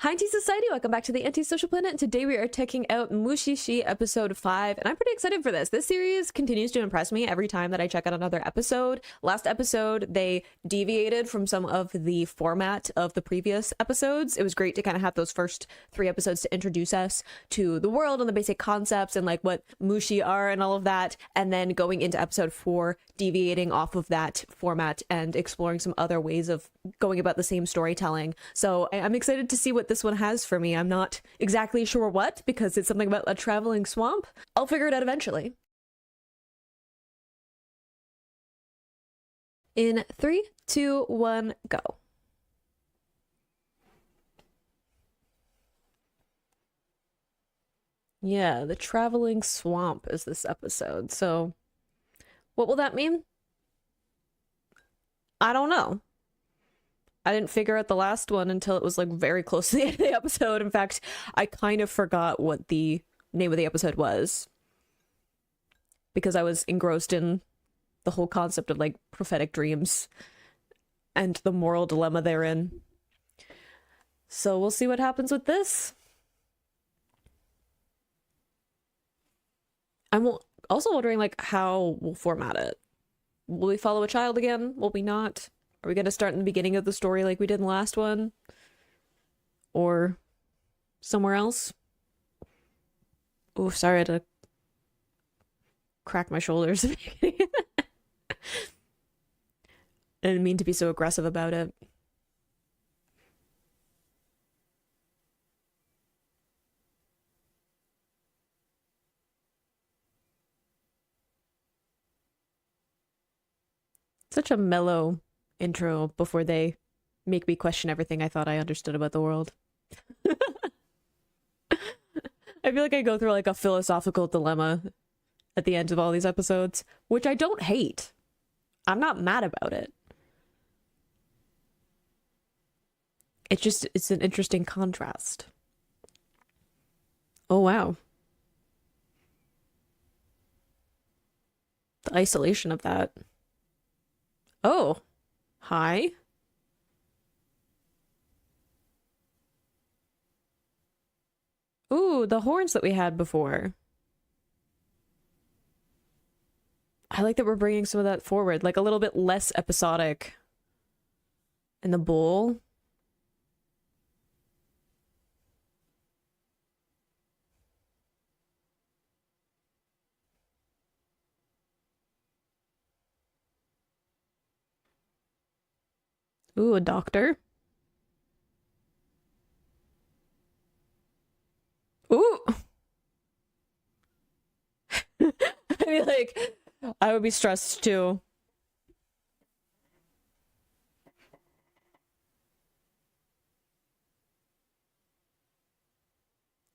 Hi, Tea Society! Welcome back to the Anti-Social Planet, and today we are checking out Mushi-Shi episode 5, and I'm pretty excited for this. This series continues to impress me every time that I check out another episode. Last episode, they deviated from some of the format of the previous episodes. It was great to kind of have those first 3 episodes to introduce us to the world and the basic concepts and like what Mushi are and all of that, and then going into episode 4, deviating off of that format and exploring some other ways of going about the same storytelling. So I'm excited to see what this one has for me. I'm not exactly sure what, because it's something about a traveling swamp. I'll figure it out eventually. In 3, 2, 1, go. Yeah, the traveling swamp is this episode. So what will that mean? I don't know. I didn't figure out the last one until it was like very close to the end of the episode. In fact, I kind of forgot what the name of the episode was because I was engrossed in the whole concept of like prophetic dreams and the moral dilemma therein. So we'll see what happens with this. I'm also wondering like how we'll format it. Will we follow a child again? Will we not? Are we going to start in the beginning of the story like we did in the last one? Or somewhere else? Oh, sorry, I had to crack my shoulders. I didn't mean to be so aggressive about it. Such a mellow intro before they make me question everything I thought I understood about the world. I feel like I go through like a philosophical dilemma at the end of all these episodes, which I don't hate. I'm not mad about it. It's an interesting contrast. Oh, wow. The isolation of that. Oh. Hi. Ooh, the horns that we had before. I like that we're bringing some of that forward, like a little bit less episodic in the bowl. Ooh, a doctor. Ooh. I mean, like, I would be stressed too.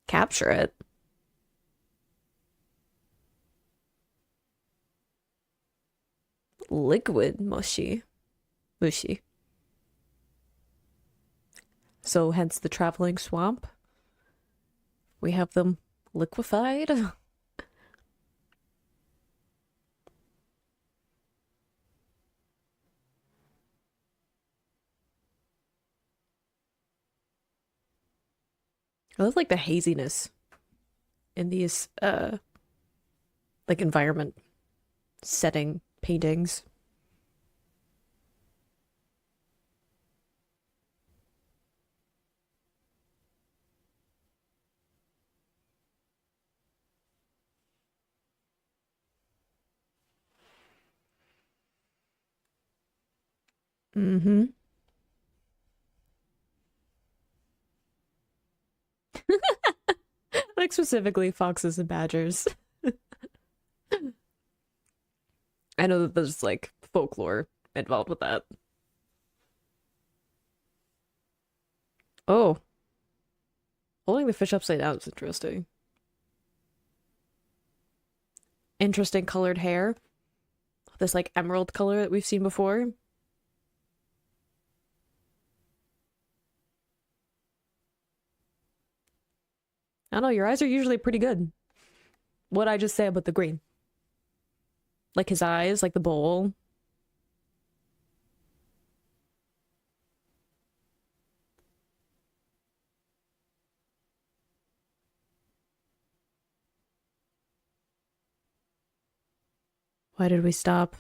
Capture it. Liquid mushy. Mushi. So hence the traveling swamp. We have them liquefied. I love like the haziness in these like environment setting paintings. Mm-hmm. Like specifically foxes and badgers. I know that there's like folklore involved with that. Oh, holding the fish upside down is interesting. Interesting colored hair. This like emerald color that we've seen before. I don't know, your eyes are usually pretty good. What'd I just say about the green? Like his eyes, like the bowl. Why did we stop?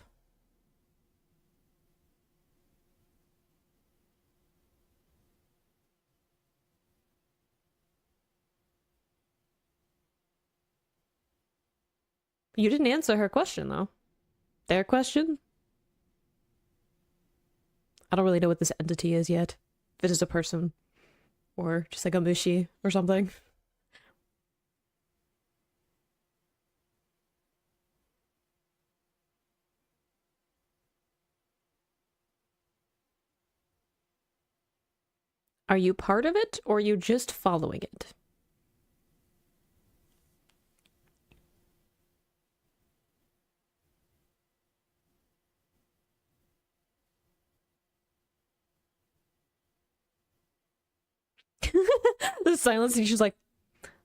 You didn't answer her question, though. Their question? I don't really know what this entity is yet. If it is a person or just like a mushi or something. Are you part of it or are you just following it? The silence, and she's like,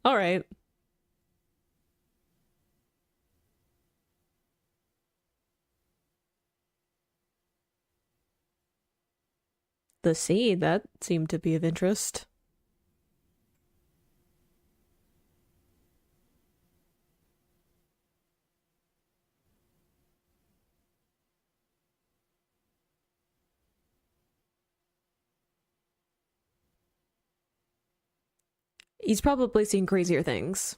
all right. The sea, that seemed to be of interest. He's probably seen crazier things.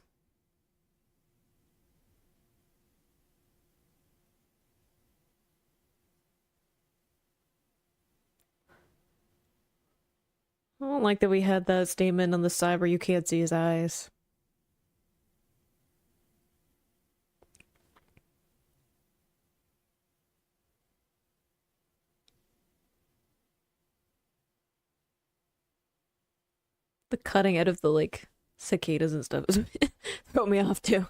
I don't like that we had that statement on the side where you can't see his eyes. The cutting out of the like cicadas and stuff throw me off too.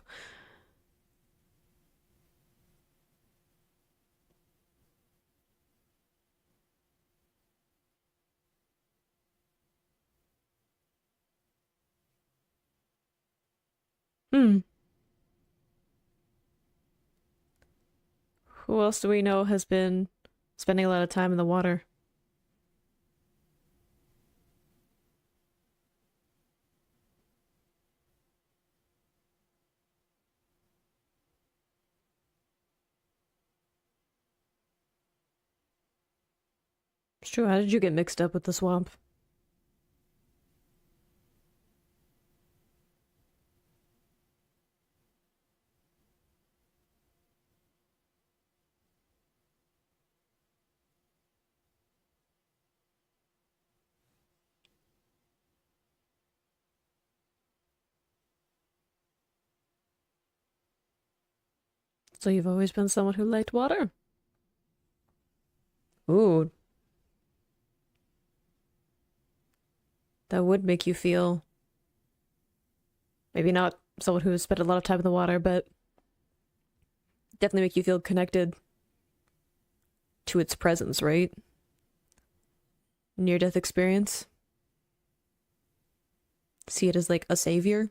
Hmm. Who else do we know has been spending a lot of time in the water? It's true. How did you get mixed up with the swamp? So you've always been someone who liked water? Ooh, that would make you feel maybe not someone who has spent a lot of time in the water, but definitely make you feel connected to its presence, right? Near death experience. See it as like a savior.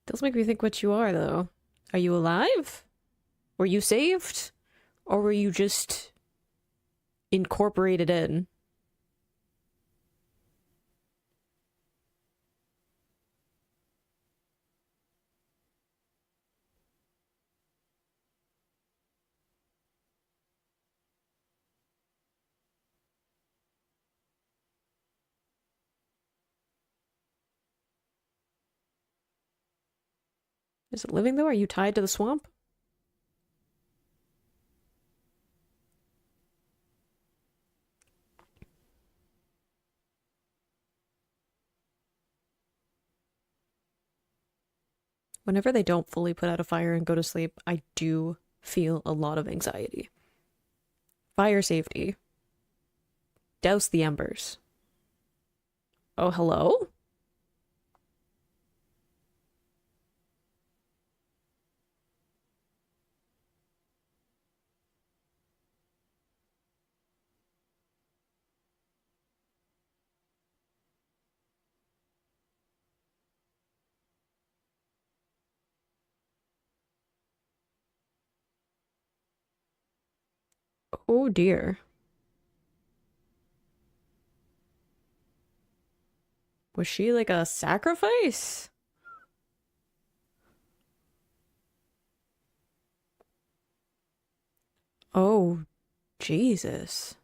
Does make me think what you are, though. Are you alive? Were you saved? Or were you just incorporated in? Is it living, though? Are you tied to the swamp? Whenever they don't fully put out a fire and go to sleep, I do feel a lot of anxiety. Fire safety. Douse the embers. Oh, hello? Oh dear. Was she like a sacrifice? Oh, Jesus.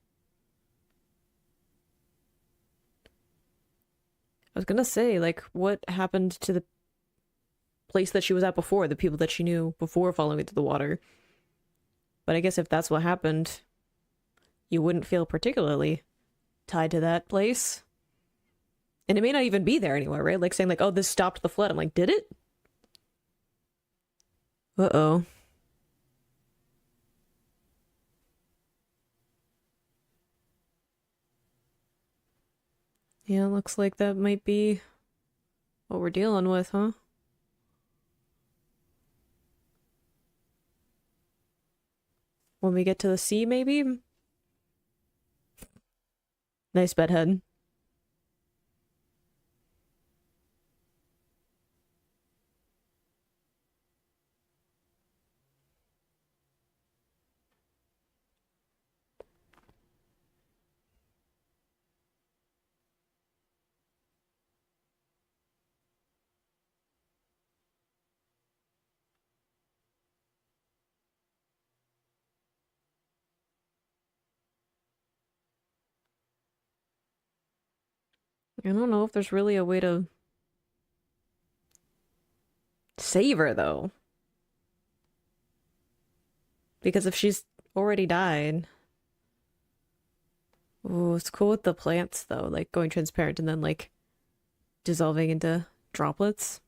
I was gonna say, like, what happened to the place that she was at before, the people that she knew before falling into the water? But I guess if that's what happened, you wouldn't feel particularly tied to that place. And it may not even be there anymore, right? Like saying like, oh, this stopped the flood. I'm like, did it? Uh-oh. Yeah, looks like that might be what we're dealing with, huh? When we get to the sea, maybe? Nice bedhead. I don't know if there's really a way to save her, though. Because if she's already died. Oh, it's cool with the plants, though. Like going transparent and then, like, dissolving into droplets.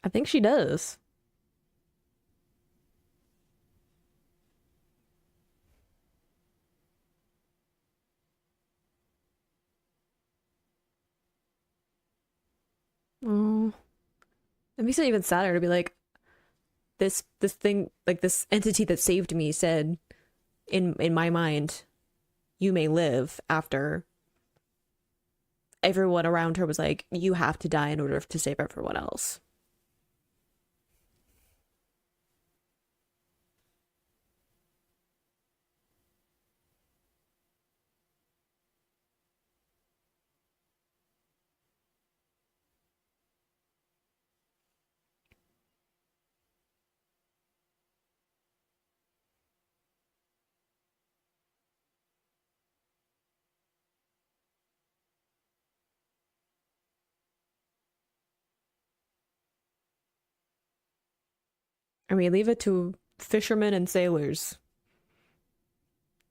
I think she does. Oh. It makes it even sadder to be like, this thing, like this entity that saved me said, in my mind, you may live after everyone around her was like, you have to die in order to save everyone else. I mean, leave it to fishermen and sailors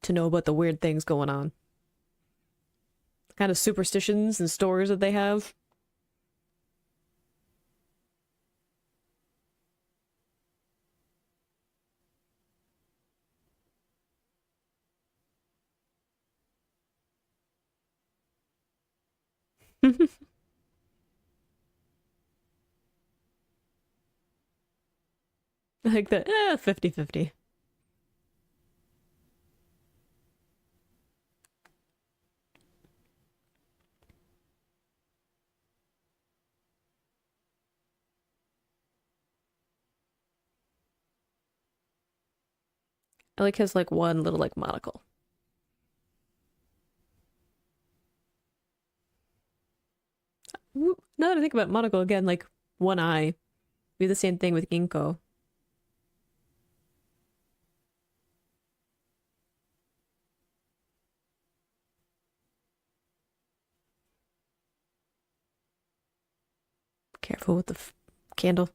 to know about the weird things going on. The kind of superstitions and stories that they have. Like the 50-50. I like his like one little like monocle. Now that I think about monocle again, like one eye. We do the same thing with ginkgo. Careful with the candle.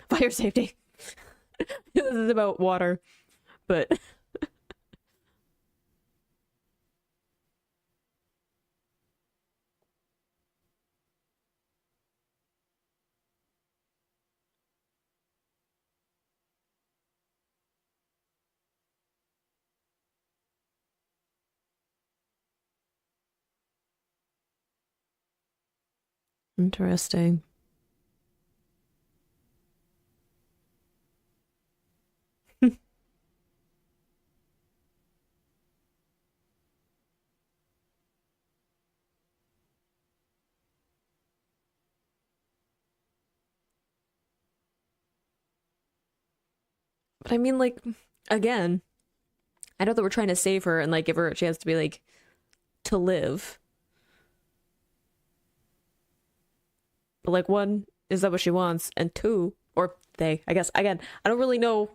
Fire safety. This is about water, but interesting. But I mean, like, again, I know that we're trying to save her and like give her a chance to be like to live. But like, one, is that what she wants? And two, or they, I guess, again, I don't really know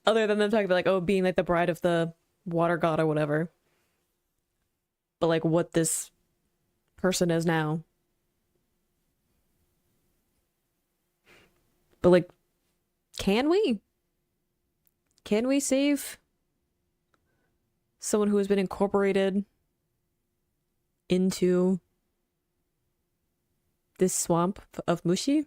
other than them talking about like, oh, being like the bride of the water god or whatever. But like, what this person is now. But like, can we? Can we save someone who has been incorporated into this swamp of Mushi?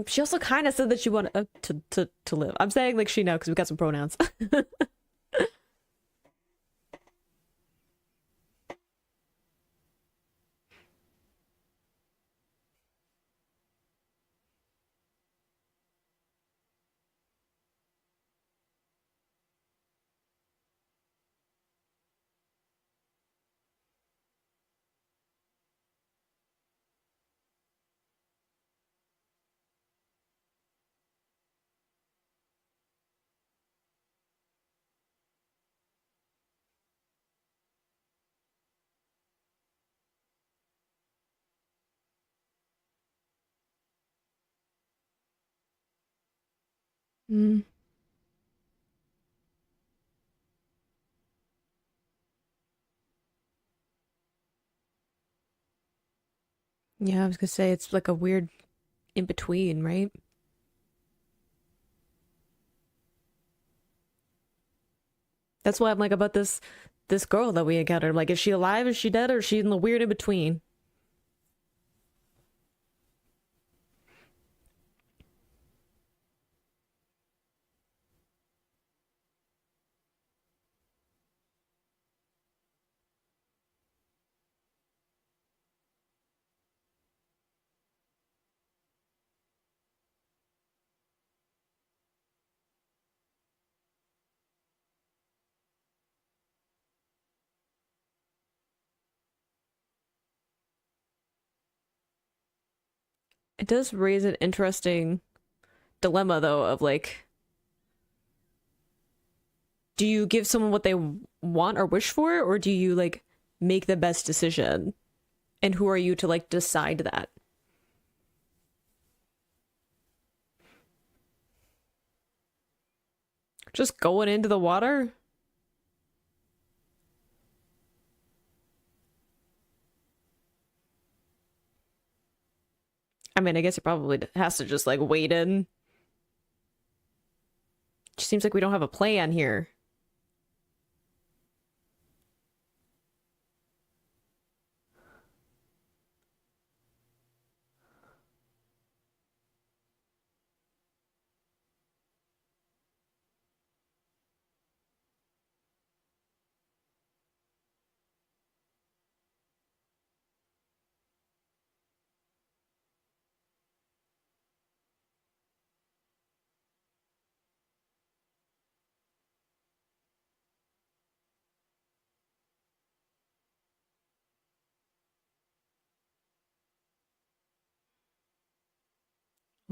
She also kind of said that she wanted to live. I'm saying like she now because we got some pronouns. Mm, yeah, I was gonna say it's like a weird in between, right? That's why I'm like about this girl that we encountered. Like, is she alive? Is she dead? Or is she in the weird in between? It does raise an interesting dilemma though of like, do you give someone what they want or wish for, or do you like make the best decision? And who are you to like decide that? Just going into the water? I mean, I guess it probably has to just like wait in. It seems like we don't have a plan here.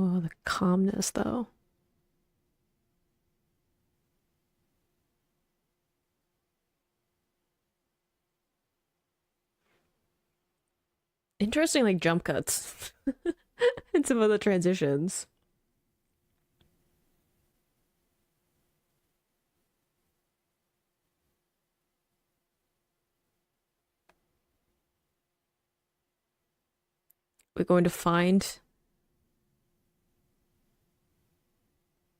Oh, the calmness though. Interesting, like jump cuts and some of the transitions. We're going to find,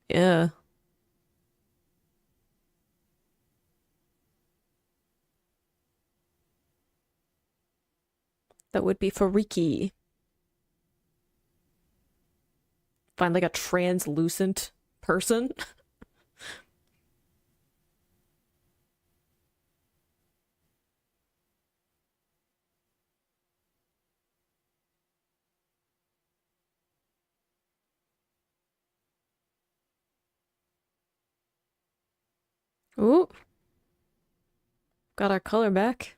yeah, that would be for Riki. Find like a translucent person. Ooh, got our color back.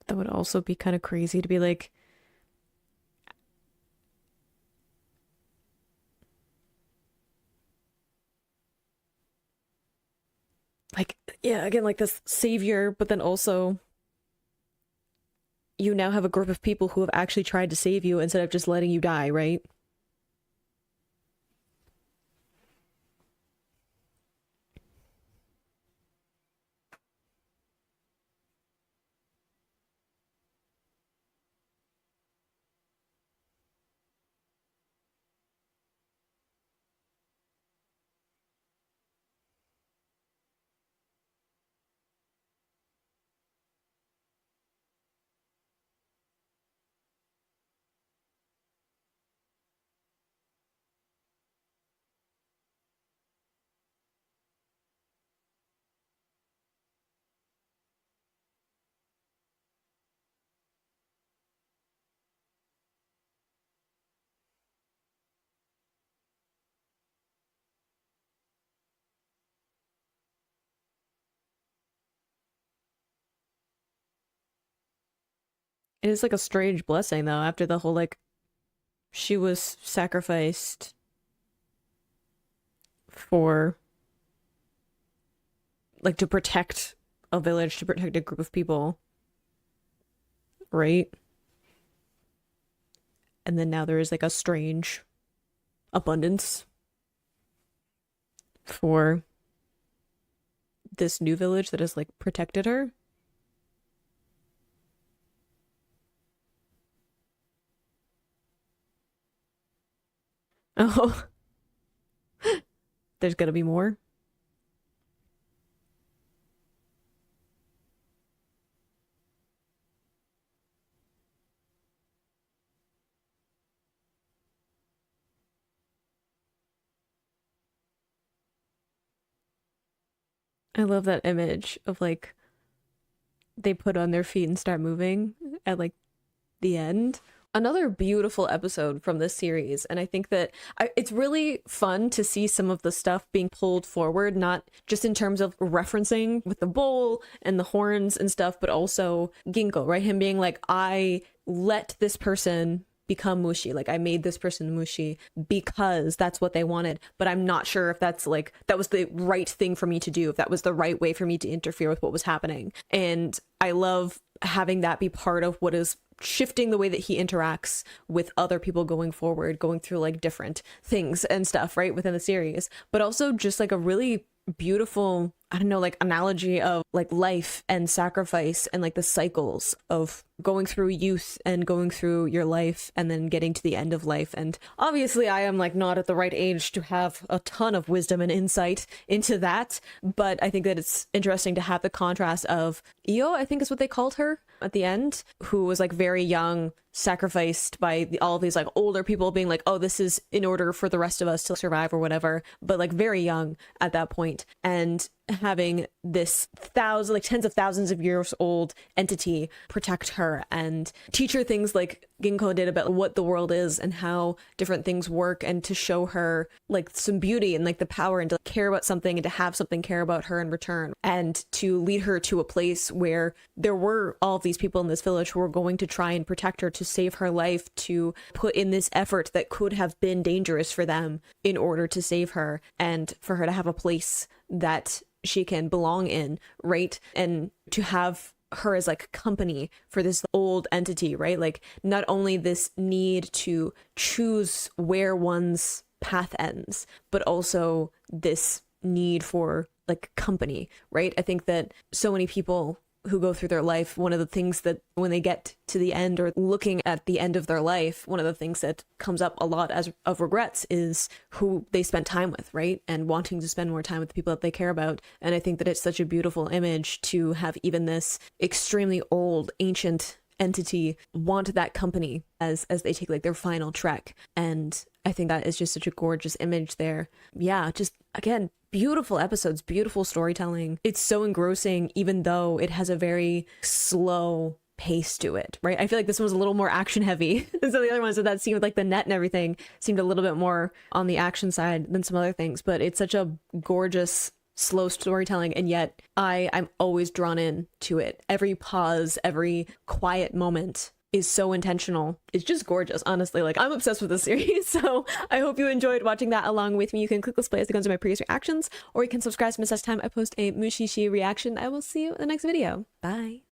That would also be kind of crazy to be like, yeah, again, like this savior, but then also you now have a group of people who have actually tried to save you instead of just letting you die, right? It is like a strange blessing though, after the whole like she was sacrificed for like to protect a village, to protect a group of people, right? And then now there is like a strange abundance for this new village that has like protected her. Oh, there's gonna be more. I love that image of like they put on their feet and start moving at like the end. Another beautiful episode from this series, and I think that it's really fun to see some of the stuff being pulled forward, not just in terms of referencing with the bowl and the horns and stuff, but also Ginkgo, right? Him being like, I let this person become Mushi, like I made this person Mushi because that's what they wanted, but I'm not sure if that's like that was the right thing for me to do, if that was the right way for me to interfere with what was happening. And I love having that be part of what is shifting the way that he interacts with other people going forward, going through like different things and stuff, right, within the series, but also just like a really beautiful, I don't know, like analogy of like life and sacrifice and like the cycles of going through youth and going through your life and then getting to the end of life. And obviously I am like not at the right age to have a ton of wisdom and insight into that, but I think that it's interesting to have the contrast of Io, I think is what they called her at the end, who was like very young, sacrificed by all of these like older people being like, oh, this is in order for the rest of us to survive or whatever, but like very young at that point, and having this thousand, like tens of thousands of years old entity protect her and teach her things like Ginkgo did about what the world is and how different things work, and to show her like some beauty and like the power and to care about something and to have something care about her in return, and to lead her to a place where there were all of these people in this village who were going to try and protect her, to save her life, to put in this effort that could have been dangerous for them in order to save her, and for her to have a place that she can belong in, right? And to have her as like company for this old entity, right? Like not only this need to choose where one's path ends, but also this need for like company, right? I think that so many people who go through their life, one of the things that when they get to the end or looking at the end of their life, one of the things that comes up a lot as of regrets is who they spent time with, right? And wanting to spend more time with the people that they care about. And I think that it's such a beautiful image to have even this extremely old, ancient entity want that company as they take like their final trek. And I think that is just such a gorgeous image there. Yeah, just again, beautiful episodes, beautiful storytelling. It's so engrossing, even though it has a very slow pace to it, right? I feel like this one was a little more action heavy. And so the other ones with that scene with like the net and everything seemed a little bit more on the action side than some other things. But it's such a gorgeous, slow storytelling, and yet I'm always drawn in to it. Every pause, every quiet moment is so intentional. It's just gorgeous, honestly. Like, I'm obsessed with this series, so I hope you enjoyed watching that along with me. You can click this play as it goes to my previous reactions, or you can subscribe to miss next time I post a Mushi-Shi reaction. I will see you in the next video. Bye.